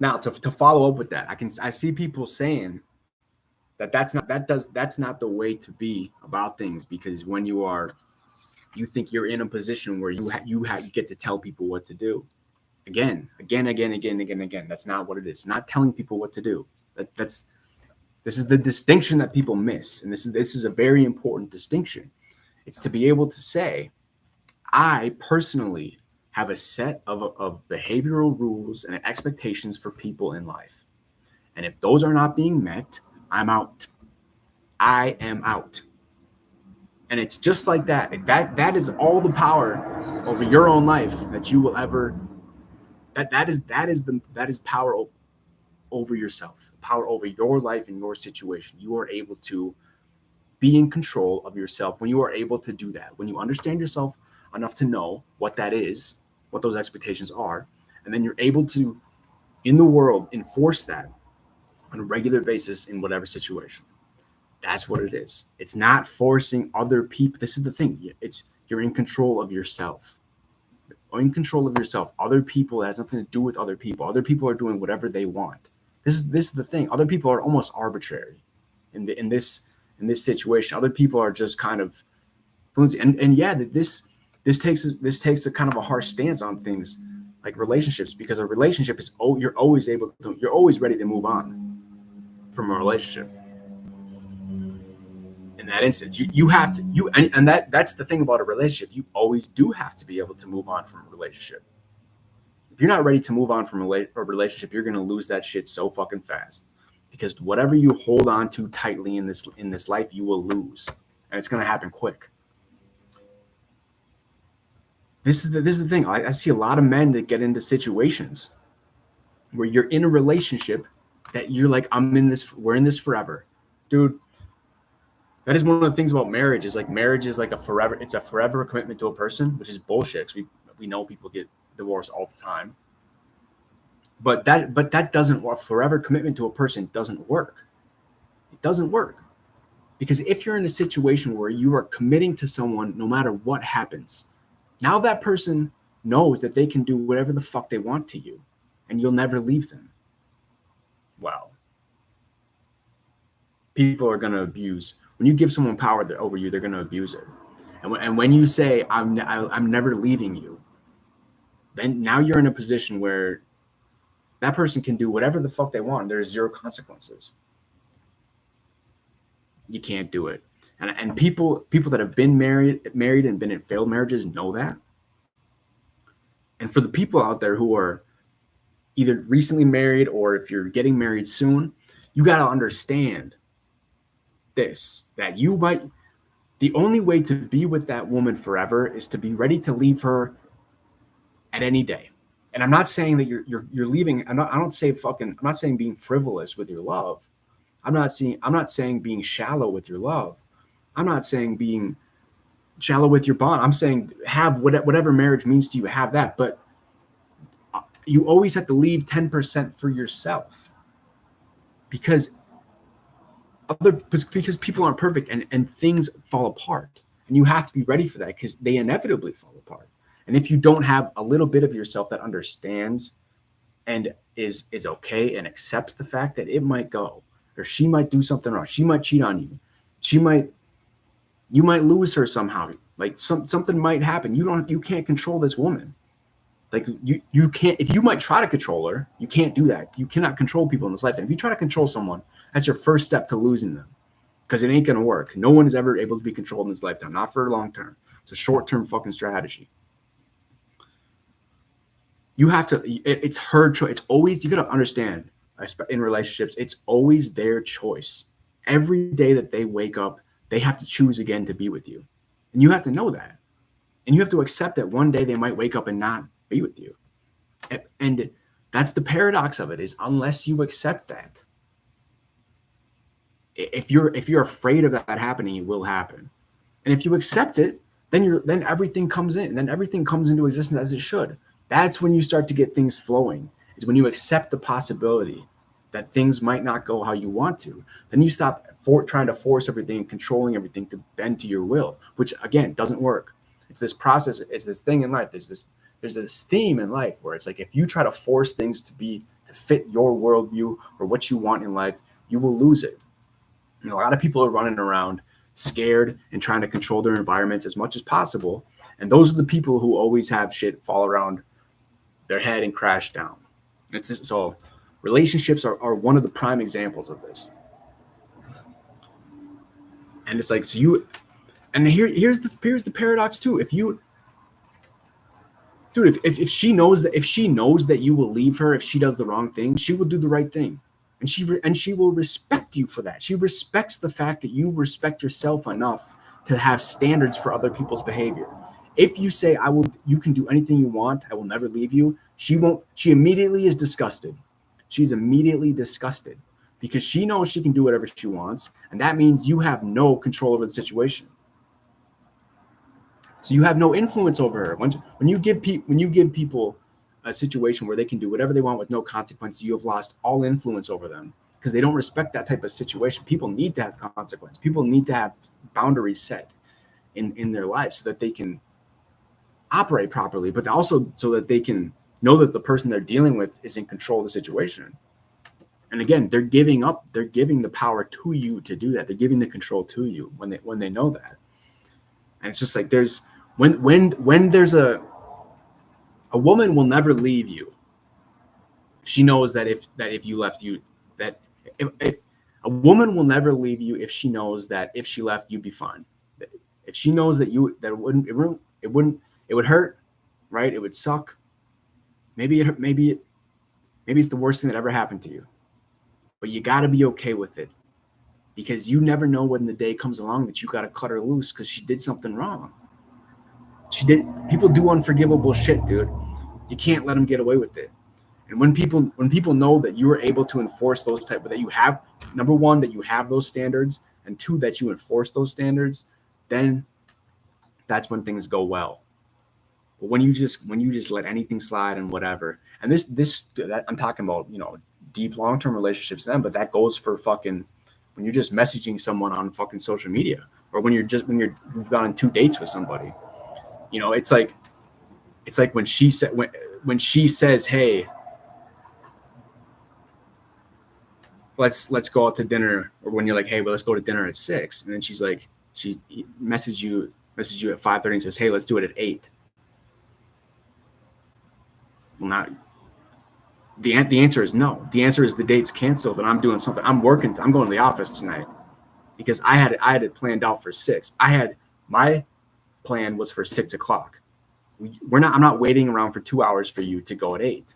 Now, to follow up with that, I see people saying that that's not the way to be about things, because when you think you're in a position where you get to tell people what to do. Again. That's not what it is. Not telling people what to do. That's This is the distinction that people miss, and this is a very important distinction. It's to be able to say, I personally have a set of behavioral rules and expectations for people in life, and if those are not being met, I'm out. I am out. And it's just like that. That is all the power over your own life that you will ever. That is power over yourself, power over your life and your situation. You are able to be in control of yourself when you are able to do that. When you understand yourself enough to know what that is, what those expectations are, and then you're able to, in the world, enforce that on a regular basis in whatever situation. That's what it is. It's not forcing other people. This is the thing. It's You're in control of yourself. In control of yourself. Other people, it has nothing to do with other people. Other people are doing whatever they want. This is the thing. Other people are almost arbitrary in this situation. Other people are just kind of flimsy. And yeah, this takes a kind of a harsh stance on things like relationships, because a relationship is, you're always ready to move on from a relationship. In that instance, you have to and that's the thing about a relationship. You always do have to be able to move on from a relationship. If you're not ready to move on from a relationship, you're going to lose that shit so fucking fast, because whatever you hold on to tightly in this life, you will lose, and it's going to happen quick. This is the thing. I see a lot of men that get into situations where you're in a relationship that you're like, we're in this forever, dude. That is one of the things about marriage. Is like, marriage is like it's a forever commitment to a person, which is bullshit. We know people get divorced all the time, but that doesn't work. Forever commitment to a person doesn't work. It doesn't work, because if you're in a situation where you are committing to someone no matter what happens, now that person knows that they can do whatever the fuck they want to you, and you'll never leave them. Well, people are going to abuse. When you give someone power over you, they're going to abuse it. And when you say, I'm never leaving you, then now you're in a position where that person can do whatever the fuck they want. There's zero consequences. You can't do it. And people that have been married and been in failed marriages know that. And for the people out there who are either recently married, or if you're getting married soon, you got to understand this, that the only way to be with that woman forever is to be ready to leave her at any day. And I'm not saying that you're leaving. I'm not saying being frivolous with your love. I'm not saying being shallow with your love. I'm not saying being shallow with your bond. I'm saying have whatever marriage means to you, have that. But you always have to leave 10% for yourself, because people aren't perfect, and things fall apart, and you have to be ready for that, because they inevitably fall apart. And if you don't have a little bit of yourself that understands and is okay and accepts the fact that it might go, or she might do something wrong, she might cheat on you, you might lose her somehow, like something might happen. You can't control this woman. Like you can't. If you might try to control her, you can't do that. You cannot control people in this lifetime. If you try to control someone, that's your first step to losing them, because it ain't gonna work. No one is ever able to be controlled in this lifetime, not for a long term. It's a short term fucking strategy. You have to. It's her choice. It's always, you gotta understand, in relationships, it's always their choice. Every day that they wake up, they have to choose again to be with you, and you have to know that, and you have to accept that one day they might wake up and not be with you. And that's the paradox of it, is unless you accept that, if you're afraid of that happening, it will happen. And if you accept it, then everything comes in, and then everything comes into existence as it should. That's when you start to get things flowing, is when you accept the possibility that things might not go how you want to. Then you stop trying to force everything and controlling everything to bend to your will, which again doesn't work. It's this process. It's this thing in life. There's this theme in life where it's like, if you try to force things to fit your worldview or what you want in life, you will lose it. A lot of people are running around scared and trying to control their environments as much as possible. And those are the people who always have shit fall around their head and crash down. So relationships are one of the prime examples of this. And it's like, so you, and here's the paradox too. If you, dude, if she knows that you will leave her if she does the wrong thing, she will do the right thing. And she will respect you for that. She respects the fact that you respect yourself enough to have standards for other people's behavior. If you say, you can do anything you want, I will never leave you, she won't. She immediately is disgusted. She's immediately disgusted because she knows she can do whatever she wants, and that means you have no control over the situation. So you have no influence over her. When you give people a situation where they can do whatever they want with no consequences, you have lost all influence over them because they don't respect that type of situation. People need to have consequence. People need to have boundaries set in their lives so that they can operate properly, but also so that they can know that the person they're dealing with is in control of the situation. And again, they're giving the power to you to do that. They're giving the control to you when they know that. And it's just like when there's a woman will never leave you. She knows that if you left you, that if a woman will never leave you if she knows that if she left, you'd be fine. If she knows that it would hurt, right? It would suck. Maybe it's the worst thing that ever happened to you, but you got to be okay with it because you never know when the day comes along that you got to cut her loose because she did something wrong. People do unforgivable shit, dude. You can't let them get away with it. And when people know that you are able to enforce those that you have, number one, that you have those standards, and two, that you enforce those standards, then that's when things go well. But when you just let anything slide and whatever, and that I'm talking about, deep long-term relationships then, but that goes for fucking when you're just messaging someone on fucking social media, or when you've gone on 2 dates with somebody. It's like when she says, "Hey, let's go out to dinner," or when you're like, "Hey, well, let's go to dinner at 6," and then she messages you at 5:30 and says, "Hey, let's do it at 8." Well, not the answer is no. The answer is the date's canceled and I'm doing something. I'm working. I'm going to the office tonight because I had it planned out for 6. My plan was for 6 o'clock. I'm not waiting around for 2 hours for you to go at 8.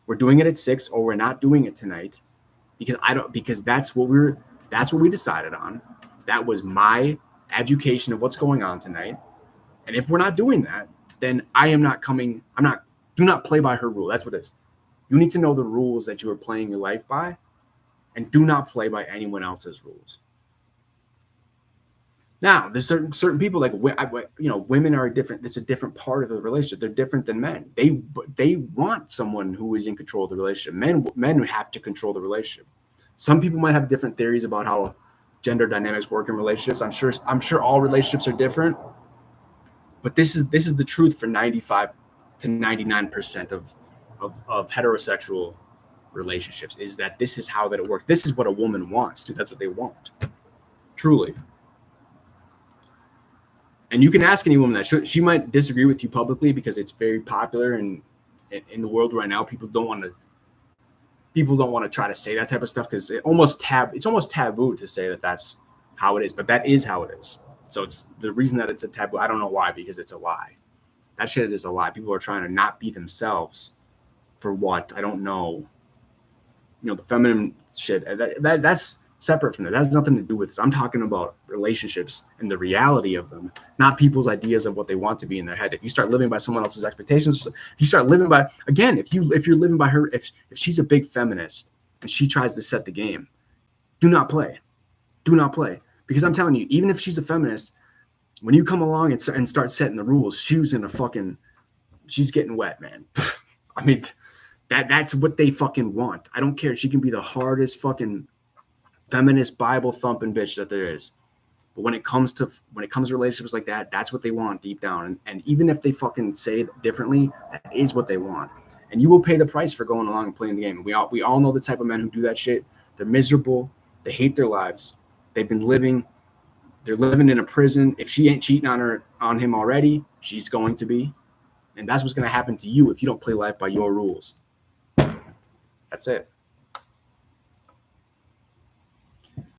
We're doing it at 6, or we're not doing it tonight because that's what we decided on. That was my education of what's going on tonight. And if we're not doing that, then I am not coming. Do not play by her rule. That's what it is. You need to know the rules that you are playing your life by, and do not play by anyone else's rules. Now, there's certain people women are different. It's a different part of the relationship. They're different than men. They want someone who is in control of the relationship. Men have to control the relationship. Some people might have different theories about how gender dynamics work in relationships. I'm sure all relationships are different, but this is the truth for 95 to 99% of heterosexual relationships, is that this is how that it works. This is what a woman wants, dude. That's what they want, truly. And you can ask any woman that. She might disagree with you publicly because it's very popular, and in the world right now, people don't want to try to say that type of stuff because it's almost taboo to say that that's how it is. But that is how it is. So it's the reason that it's a taboo. I don't know why, because it's a lie. That shit is a lie. People are trying to not be themselves for what? I don't know. The feminine shit. That's separate from that. That has nothing to do with this. I'm talking about relationships and the reality of them, not people's ideas of what they want to be in their head. If you start living by someone else's expectations, if you start living by, again, if you're living by her, if she's a big feminist and she tries to set the game, do not play. Do not play. Because I'm telling you, even if she's a feminist, when you come along and start setting the rules, she's getting wet, man. I mean, that's what they fucking want. I don't care. She can be the hardest fucking feminist Bible thumping bitch that there is. But when it comes to relationships like that, that's what they want deep down. And even if they fucking say it differently, that is what they want. And you will pay the price for going along and playing the game. We all know the type of men who do that shit. They're miserable. They hate their lives. They're living in a prison. If she ain't cheating on him already, she's going to be. And that's what's going to happen to you if you don't play life by your rules. That's it.